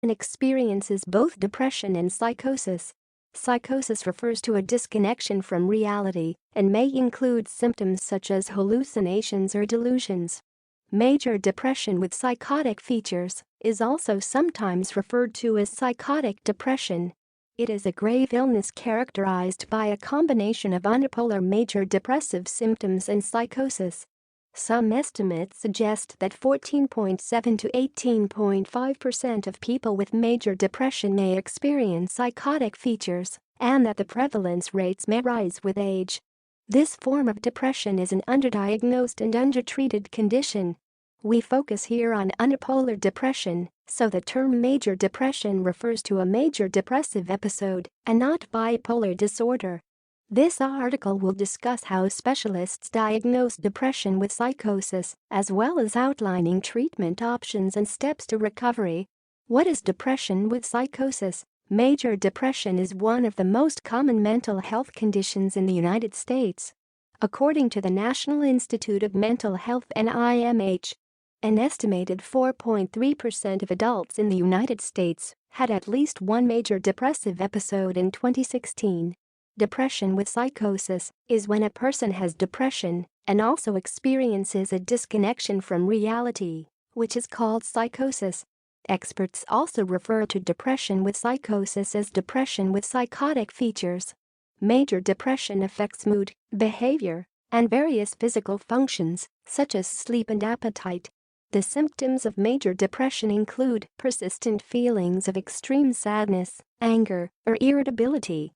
experiences both depression and psychosis. Psychosis refers to a disconnection from reality and may include symptoms such as hallucinations or delusions. Major depression with psychotic features is also sometimes referred to as psychotic depression. It is a grave illness characterized by a combination of unipolar major depressive symptoms and psychosis. Some estimates suggest that 14.7 to 18.5% of people with major depression may experience psychotic features, and that the prevalence rates may rise with age. This form of depression is an underdiagnosed and undertreated condition. We focus here on unipolar depression, so the term major depression refers to a major depressive episode and not bipolar disorder. This article will discuss how specialists diagnose depression with psychosis, as well as outlining treatment options and steps to recovery. What is depression with psychosis? Major depression is one of the most common mental health conditions in the United States. According to the National Institute of Mental Health (NIMH), an estimated 4.3% of adults in the United States had at least one major depressive episode in 2016. Depression with psychosis is when a person has depression and also experiences a disconnection from reality, which is called psychosis. Experts also refer to depression with psychosis as depression with psychotic features. Major depression affects mood, behavior, and various physical functions, such as sleep and appetite. The symptoms of major depression include persistent feelings of extreme sadness, anger, or irritability,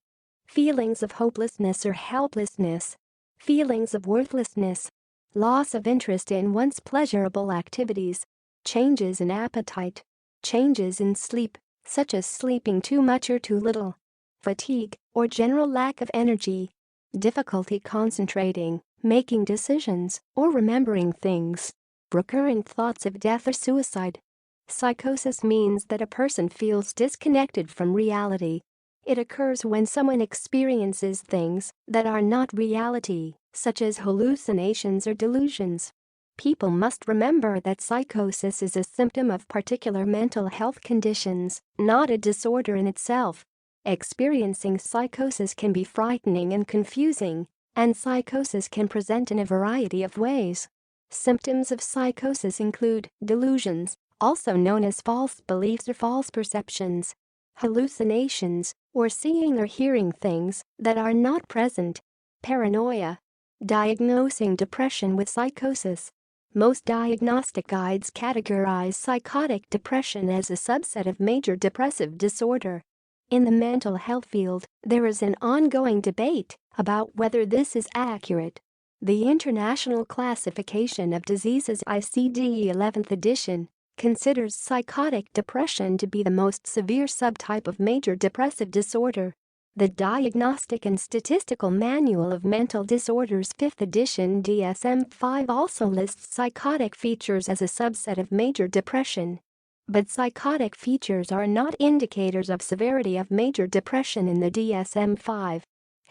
feelings of hopelessness or helplessness, feelings of worthlessness, loss of interest in one's pleasurable activities, changes in appetite, changes in sleep, such as sleeping too much or too little, fatigue or general lack of energy, difficulty concentrating, making decisions, or remembering things, recurrent thoughts of death or suicide. Psychosis means that a person feels disconnected from reality. It occurs when someone experiences things that are not reality, such as hallucinations or delusions. People must remember that psychosis is a symptom of particular mental health conditions, not a disorder in itself. Experiencing psychosis can be frightening and confusing, and psychosis can present in a variety of ways. Symptoms of psychosis include delusions, also known as false beliefs or false perceptions, hallucinations, or seeing or hearing things that are not present, paranoia. Diagnosing depression with psychosis. Most diagnostic guides categorize psychotic depression as a subset of major depressive disorder. In the mental health field, there is an ongoing debate about whether this is accurate. The International Classification of Diseases (ICD 11th edition) considers psychotic depression to be the most severe subtype of major depressive disorder. The Diagnostic and Statistical Manual of Mental Disorders 5th edition DSM-5 also lists psychotic features as a subset of major depression. But psychotic features are not indicators of severity of major depression in the DSM-5.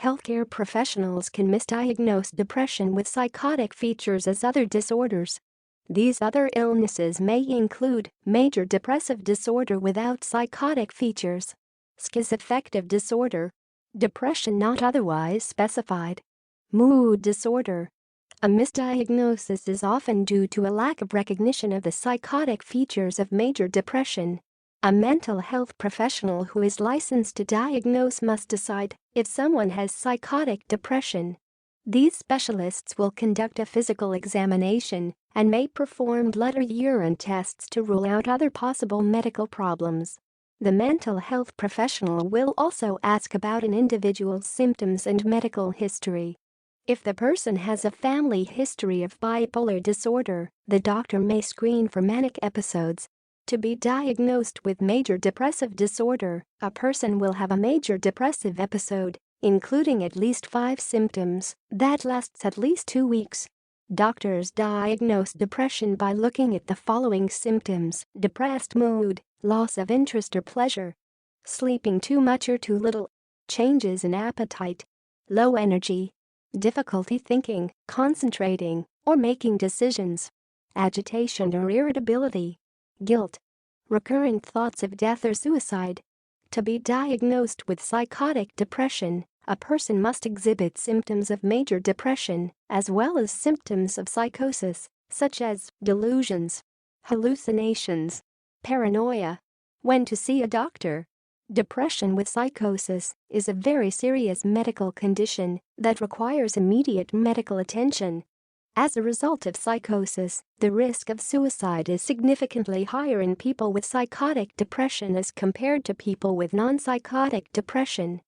Healthcare professionals can misdiagnose depression with psychotic features as other disorders. These other illnesses may include major depressive disorder without psychotic features, schizoaffective disorder, depression not otherwise specified, mood disorder. A misdiagnosis is often due to a lack of recognition of the psychotic features of major depression. A mental health professional who is licensed to diagnose must decide if someone has psychotic depression. These specialists will conduct a physical examination and may perform blood or urine tests to rule out other possible medical problems. The mental health professional will also ask about an individual's symptoms and medical history. If the person has a family history of bipolar disorder, the doctor may screen for manic episodes. To be diagnosed with major depressive disorder, a person will have a major depressive episode, including at least 5 symptoms, that lasts at least 2 weeks. Doctors diagnose depression by looking at the following symptoms: depressed mood, loss of interest or pleasure, sleeping too much or too little, changes in appetite, low energy, difficulty thinking, concentrating, or making decisions, agitation or irritability, guilt, recurrent thoughts of death or suicide. To be diagnosed with psychotic depression, a person must exhibit symptoms of major depression, as well as symptoms of psychosis, such as delusions, hallucinations, paranoia. When to see a doctor? Depression with psychosis is a very serious medical condition that requires immediate medical attention. As a result of psychosis, the risk of suicide is significantly higher in people with psychotic depression as compared to people with non-psychotic depression.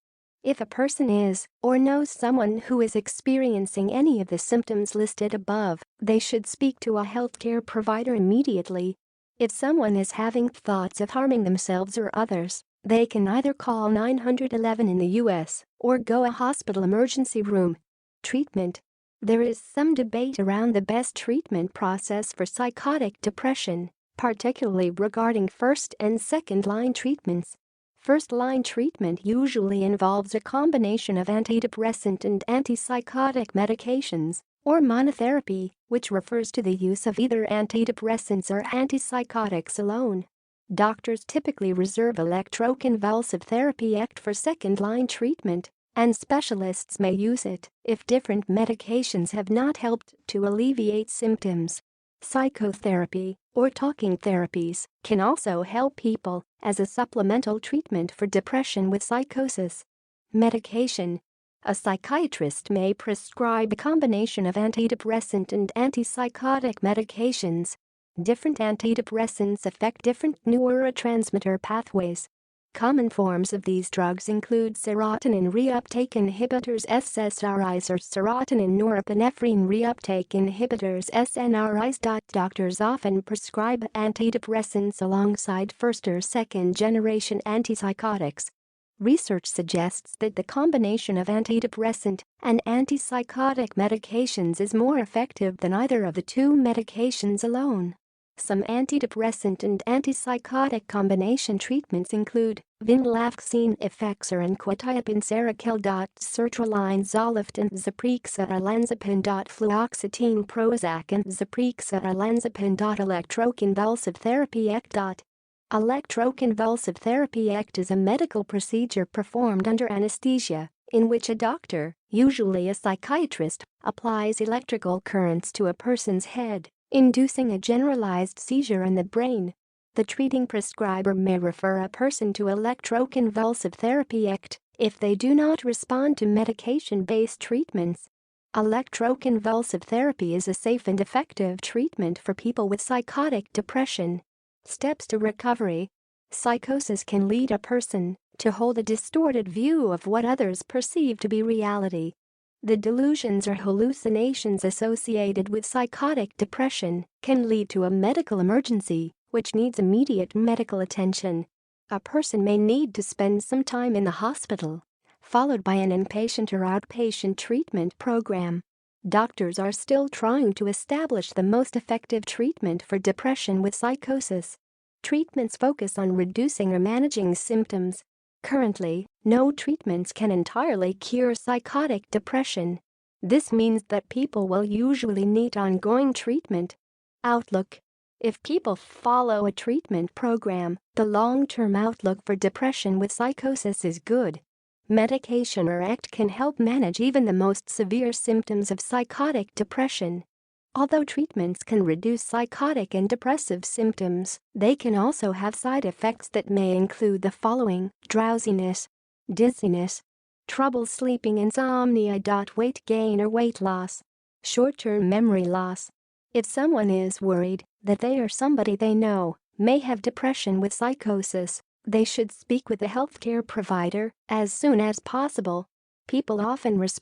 If a person is or knows someone who is experiencing any of the symptoms listed above, they should speak to a healthcare provider immediately. If someone is having thoughts of harming themselves or others, they can either call 911 in the U.S. or go to a hospital emergency room. Treatment. There is some debate around the best treatment process for psychotic depression, particularly regarding first and second-line treatments. First-line treatment usually involves a combination of antidepressant and antipsychotic medications, or monotherapy, which refers to the use of either antidepressants or antipsychotics alone. Doctors typically reserve electroconvulsive therapy for second-line treatment, and specialists may use it if different medications have not helped to alleviate symptoms. Psychotherapy, or talking therapies, can also help people as a supplemental treatment for depression with psychosis. Medication. A psychiatrist may prescribe a combination of antidepressant and antipsychotic medications. Different antidepressants affect different neurotransmitter pathways. Common forms of these drugs include serotonin reuptake inhibitors SSRIs or serotonin norepinephrine reuptake inhibitors SNRIs. Doctors often prescribe antidepressants alongside first or second generation antipsychotics. Research suggests that the combination of antidepressant and antipsychotic medications is more effective than either of the two medications alone. Some antidepressant and antipsychotic combination treatments include venlafaxine Effexor and quetiapine Seroquel. Sertraline Zoloft and Zyprexa olanzapine. Fluoxetine Prozac and Zyprexa olanzapine. Electroconvulsive therapy Electroconvulsive therapy is a medical procedure performed under anesthesia, in which a doctor, usually a psychiatrist, applies electrical currents to a person's head, inducing a generalized seizure in the brain. The treating prescriber may refer a person to electroconvulsive therapy if they do not respond to medication-based treatments. Electroconvulsive therapy is a safe and effective treatment for people with psychotic depression. Steps to recovery. Psychosis can lead a person to hold a distorted view of what others perceive to be reality. The delusions or hallucinations associated with psychotic depression can lead to a medical emergency, which needs immediate medical attention. A person may need to spend some time in the hospital, followed by an inpatient or outpatient treatment program. Doctors are still trying to establish the most effective treatment for depression with psychosis. Treatments focus on reducing or managing symptoms. Currently, no treatments can entirely cure psychotic depression. This means that people will usually need ongoing treatment. Outlook. If people follow a treatment program, the long-term outlook for depression with psychosis is good. Medication or ACT can help manage even the most severe symptoms of psychotic depression. Although treatments can reduce psychotic and depressive symptoms, they can also have side effects that may include the following: drowsiness, dizziness, trouble sleeping, insomnia. Weight gain or weight loss, short-term memory loss. If someone is worried that they or somebody they know may have depression with psychosis, they should speak with a healthcare provider as soon as possible. People often respond